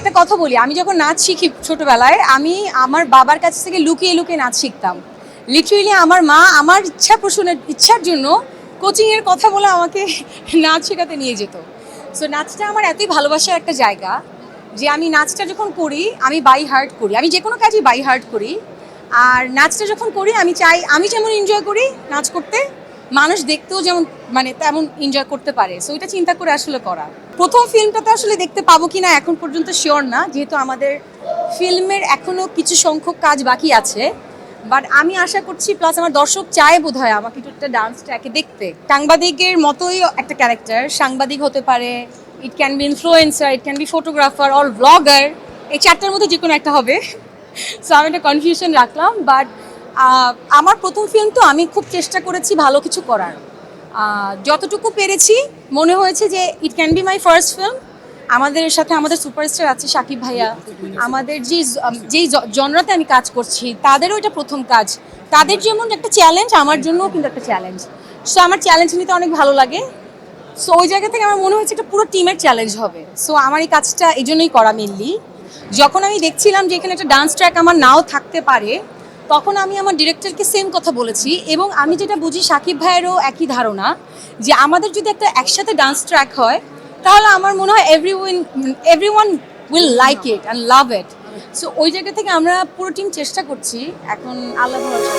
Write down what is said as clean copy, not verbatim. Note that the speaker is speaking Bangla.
একটা কথা বলি, আমি যখন নাচ শিখি ছোটবেলায়, আমি আমার বাবার কাছ থেকে লুকিয়ে লুকিয়ে নাচ শিখতাম। লিটারেলি আমার মা আমার ইচ্ছার জন্য কোচিংয়ের কথা বলে আমাকে নাচ শেখাতে নিয়ে যেত। সো নাচটা আমার এতই ভালোবাসার একটা জায়গা যে আমি নাচটা যখন করি আমি বাই হার্ট করি, আমি যে কোনো কাজই বাই হার্ট করি। আর নাচটা যখন করি আমি চাই আমি যেমন এনজয় করি নাচ করতে, মানুষ দেখতেও যেমন মানে তেমন এনজয় করতে পারে। সো এটা চিন্তা করে আসলে করা। প্রথম ফিল্মটা তো আসলে দেখতে পাবো কিনা এখন পর্যন্ত শিওর না, যেহেতু আমাদের ফিল্মের এখনো কিছু সংখ্যক কাজ বাকি আছে। বাট আমি আশা করছি, প্লাস আমার দর্শক চায় বোধ হয় আমাকে একটু একটা ডান্স ট্র্যাকে দেখতে। সাংবাদিকের মতোই একটা ক্যারেক্টার, সাংবাদিক হতে পারে, it can be influencer, it can be photographer or blogger, এই চারটার মধ্যে যে কোনো একটা হবে। সো আমি একটা কনফিউশন রাখলাম। বাট আমার প্রথম ফিল্ম তো আমি খুব চেষ্টা করেছি ভালো কিছু করার। যতটুকু পেরেছি মনে হয়েছে যে it can be my first film. আমাদের সাথে আমাদের সুপারস্টার আছে শাকিব ভাইয়া, আমাদের যেই জনরাতে আমি কাজ করছি তাদেরও এটা প্রথম কাজ। তাদের যেমন একটা চ্যালেঞ্জ, আমার জন্যও কিন্তু একটা চ্যালেঞ্জ। সো আমার চ্যালেঞ্জ নিতে অনেক ভালো লাগে। সো ওই জায়গা থেকে আমার মনে হয়েছে এটা পুরো টিমের চ্যালেঞ্জ হবে। সো আমার এই কাজটা এই জন্যই করা মেনলি। যখন আমি দেখছিলাম যে এখানে একটা ডান্স ট্র্যাক আমার নাও থাকতে পারে, তখন আমি আমার ডিরেক্টরকে সেম কথা বলেছি। এবং আমি যেটা বুঝি শাকিব ভাইয়েরও একই ধারণা, যে আমাদের যদি একটা একসাথে ডান্স ট্র্যাক হয় তাহলে আমার মনে হয় everyone will like it and love it. So ওই জায়গা থেকে আমরা পুরো টিম চেষ্টা করছি, এখন আল্লাহ ভরসা।